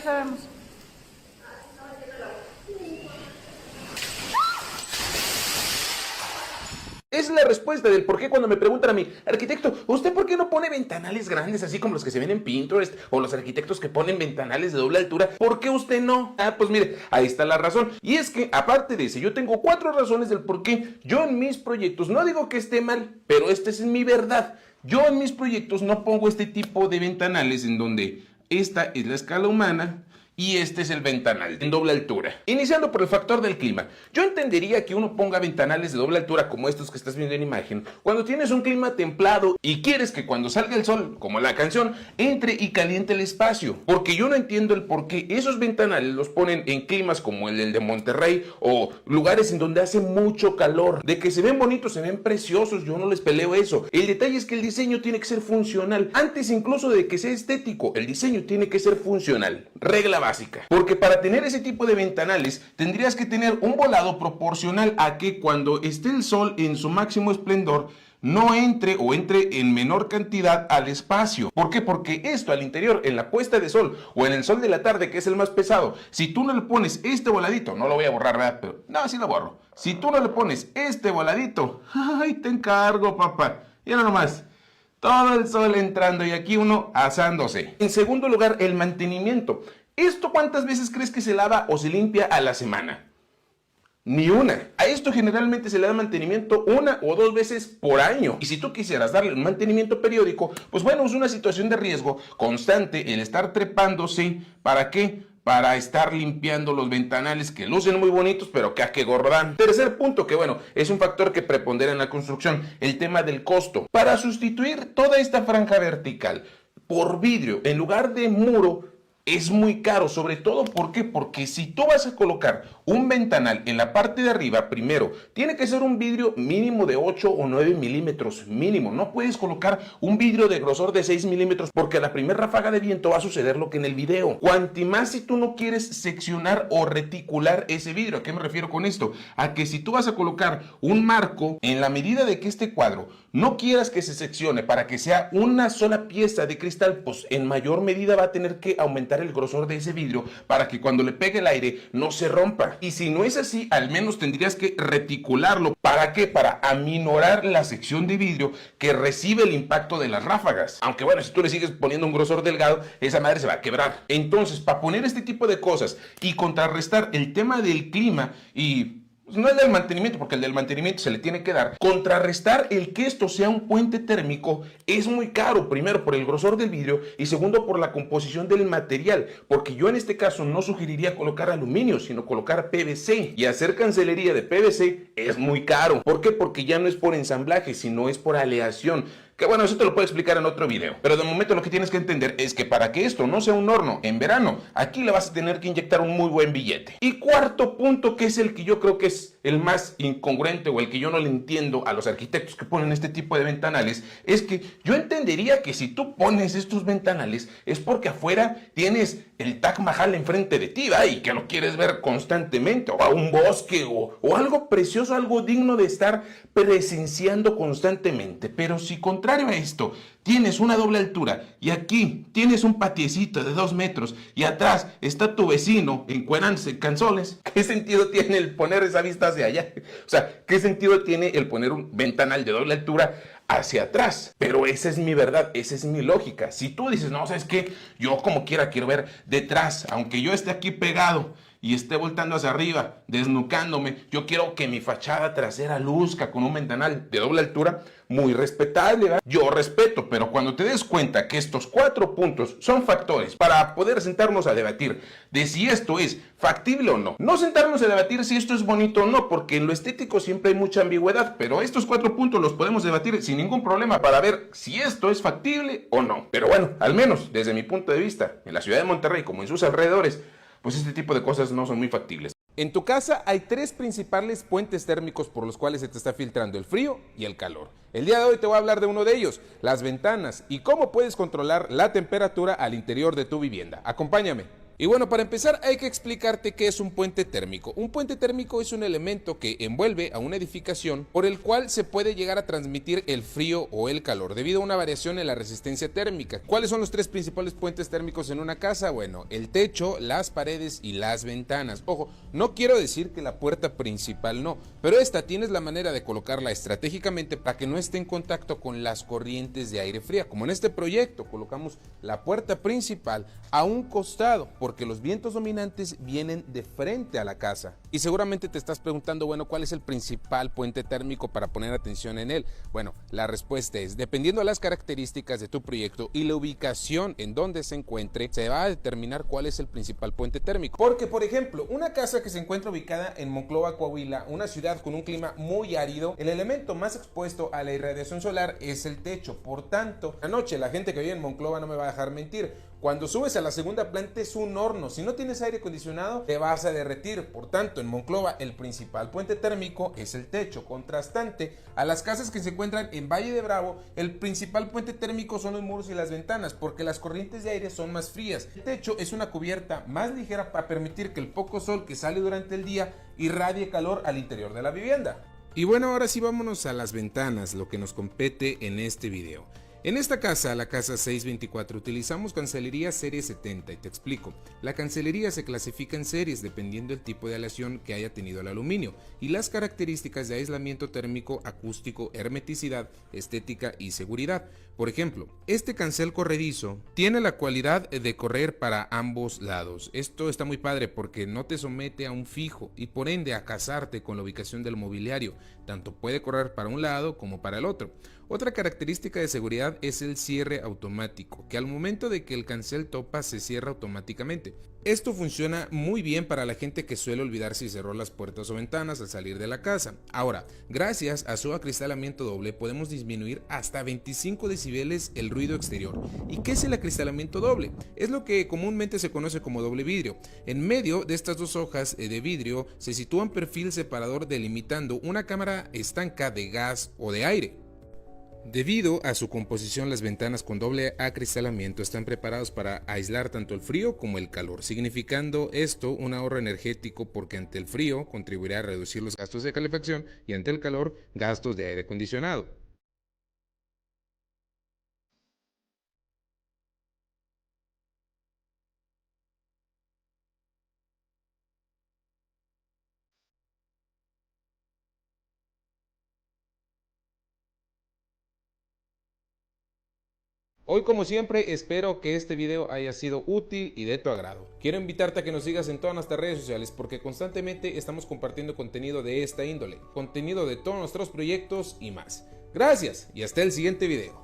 sabemos. Es la respuesta del por qué cuando me preguntan a mí, arquitecto, ¿usted por qué no pone ventanales grandes así como los que se ven en Pinterest o los arquitectos que ponen ventanales de doble altura? ¿Por qué usted no? Ah, pues mire, ahí está la razón. Y es que, aparte de eso, yo tengo 4 razones del por qué yo en mis proyectos, no digo que esté mal, pero esta es mi verdad. Yo en mis proyectos no pongo este tipo de ventanales en donde esta es la escala humana y este es el ventanal en doble altura. Iniciando por el factor del clima. Yo entendería que uno ponga ventanales de doble altura como estos que estás viendo en imagen cuando tienes un clima templado y quieres que cuando salga el sol, como la canción, entre y caliente el espacio. Porque yo no entiendo el por qué esos ventanales los ponen en climas como el de Monterrey o lugares en donde hace mucho calor. De que se ven bonitos, se ven preciosos, yo no les peleo eso. El detalle es que el diseño tiene que ser funcional. Antes incluso de que sea estético, el diseño tiene que ser funcional. Regla básica. Porque para tener ese tipo de ventanales tendrías que tener un volado proporcional a que cuando esté el sol en su máximo esplendor no entre o entre en menor cantidad al espacio. ¿Por qué? Porque esto al interior, en la puesta de sol o en el sol de la tarde, que es el más pesado, si tú no le pones este voladito, no lo voy a borrar, ¿verdad? Pero no, sí lo borro. Si tú no le pones este voladito, ¡ay, te encargo, papá! Mira nomás. Todo el sol entrando y aquí uno asándose. En segundo lugar, el mantenimiento. ¿Esto cuántas veces crees que se lava o se limpia a la semana? Ni una. A esto generalmente se le da mantenimiento 1 o 2 veces por año. Y si tú quisieras darle un mantenimiento periódico, pues bueno, es una situación de riesgo constante el estar trepándose. ¿Para qué? Para estar limpiando los ventanales que lucen muy bonitos, pero que a qué gorro dan. Tercer punto, que bueno, es un factor que prepondera en la construcción, el tema del costo. Para sustituir toda esta franja vertical por vidrio en lugar de muro, es muy caro, sobre todo, ¿por qué? Porque si tú vas a colocar un ventanal en la parte de arriba, primero, tiene que ser un vidrio mínimo de 8 o 9 milímetros, mínimo. No puedes colocar un vidrio de grosor de 6 milímetros porque a la primera ráfaga de viento va a suceder lo que en el video. Cuanto más si tú no quieres seccionar o reticular ese vidrio. ¿A qué me refiero con esto? A que si tú vas a colocar un marco, en la medida de que este cuadro no quieras que se seccione para que sea una sola pieza de cristal, pues en mayor medida va a tener que aumentar el grosor de ese vidrio para que cuando le pegue el aire no se rompa. Y si no es así, al menos tendrías que reticularlo. ¿Para qué? Para aminorar la sección de vidrio que recibe el impacto de las ráfagas. Aunque bueno, si tú le sigues poniendo un grosor delgado, esa madre se va a quebrar. Entonces, para poner este tipo de cosas y contrarrestar el tema del clima y no el del mantenimiento, porque el del mantenimiento se le tiene que dar. Contrarrestar el que esto sea un puente térmico es muy caro, primero por el grosor del vidrio y segundo por la composición del material, porque yo en este caso no sugeriría colocar aluminio, sino colocar PVC, y hacer cancelería de PVC es muy caro. ¿Por qué? Porque ya no es por ensamblaje, sino es por aleación. Que bueno, eso te lo puedo explicar en otro video. Pero de momento lo que tienes que entender es que para que esto no sea un horno en verano, aquí le vas a tener que inyectar un muy buen billete. Y cuarto punto, que es el que yo creo que es el más incongruente o el que yo no le entiendo a los arquitectos que ponen este tipo de ventanales, es que yo entendería que si tú pones estos ventanales es porque afuera tienes el Taj Mahal enfrente de ti, y que lo quieres ver constantemente, o a un bosque o algo precioso, algo digno de estar presenciando constantemente. Pero si contrario a esto tienes una doble altura y aquí tienes un patiecito de 2 metros y atrás está tu vecino encuerándose en canzones, ¿qué sentido tiene el poner esa vista hacia allá? O sea, ¿qué sentido tiene el poner un ventanal de doble altura hacia atrás? Pero esa es mi verdad, esa es mi lógica. Si tú dices, no, ¿sabes qué? Yo como quiera quiero ver detrás, aunque yo esté aquí pegado y esté voltando hacia arriba, desnucándome, yo quiero que mi fachada trasera luzca con un ventanal de doble altura, muy respetable, ¿verdad? Yo respeto, pero cuando te des cuenta que estos 4 puntos son factores para poder sentarnos a debatir de si esto es factible o no. No sentarnos a debatir si esto es bonito o no, porque en lo estético siempre hay mucha ambigüedad, pero estos 4 puntos los podemos debatir sin ningún problema para ver si esto es factible o no. Pero bueno, al menos desde mi punto de vista, en la ciudad de Monterrey como en sus alrededores, pues este tipo de cosas no son muy factibles. En tu casa hay 3 principales puentes térmicos por los cuales se te está filtrando el frío y el calor. El día de hoy te voy a hablar de uno de ellos, las ventanas, y cómo puedes controlar la temperatura al interior de tu vivienda. Acompáñame. Y bueno, para empezar hay que explicarte qué es un puente térmico. Un puente térmico es un elemento que envuelve a una edificación por el cual se puede llegar a transmitir el frío o el calor debido a una variación en la resistencia térmica. ¿Cuáles son los tres principales puentes térmicos en una casa? Bueno, el techo, las paredes y las ventanas. Ojo, no quiero decir que la puerta principal no, pero esta tienes la manera de colocarla estratégicamente para que no esté en contacto con las corrientes de aire fría. Como en este proyecto colocamos la puerta principal a un costado porque los vientos dominantes vienen de frente a la casa. Y seguramente te estás preguntando, bueno, ¿cuál es el principal puente térmico para poner atención en él? Bueno, la respuesta es, dependiendo de las características de tu proyecto y la ubicación en donde se encuentre, se va a determinar cuál es el principal puente térmico. Porque, por ejemplo, una casa que se encuentra ubicada en Monclova, Coahuila, una ciudad con un clima muy árido, el elemento más expuesto a la irradiación solar es el techo. Por tanto, anoche la gente que vive en Monclova no me va a dejar mentir. Cuando subes a la segunda planta es un horno. Si no tienes aire acondicionado, te vas a derretir. Por tanto, en Monclova el principal puente térmico es el techo. Contrastante a las casas que se encuentran en Valle de Bravo, el principal puente térmico son los muros y las ventanas, porque las corrientes de aire son más frías. El techo es una cubierta más ligera para permitir que el poco sol que sale durante el día irradie calor al interior de la vivienda. Y bueno, ahora sí vámonos a las ventanas, lo que nos compete en este video. En esta casa, la casa 624, utilizamos cancelería serie 70 y te explico. La cancelería se clasifica en series dependiendo del tipo de aleación que haya tenido el aluminio y las características de aislamiento térmico, acústico, hermeticidad, estética y seguridad. Por ejemplo, este cancel corredizo tiene la cualidad de correr para ambos lados. Esto está muy padre porque no te somete a un fijo y por ende a casarte con la ubicación del mobiliario. Tanto puede correr para un lado como para el otro. Otra característica de seguridad es el cierre automático, que al momento de que el cancel topa se cierra automáticamente. Esto funciona muy bien para la gente que suele olvidar si cerró las puertas o ventanas al salir de la casa. Ahora, gracias a su acristalamiento doble podemos disminuir hasta 25 decibeles el ruido exterior. ¿Y qué es el acristalamiento doble? Es lo que comúnmente se conoce como doble vidrio. En medio de estas dos hojas de vidrio se sitúa un perfil separador delimitando una cámara estanca de gas o de aire. Debido a su composición, las ventanas con doble acristalamiento están preparadas para aislar tanto el frío como el calor, significando esto un ahorro energético porque ante el frío contribuirá a reducir los gastos de calefacción y ante el calor gastos de aire acondicionado. Hoy, como siempre, espero que este video haya sido útil y de tu agrado. Quiero invitarte a que nos sigas en todas nuestras redes sociales porque constantemente estamos compartiendo contenido de esta índole, contenido de todos nuestros proyectos y más. Gracias y hasta el siguiente video.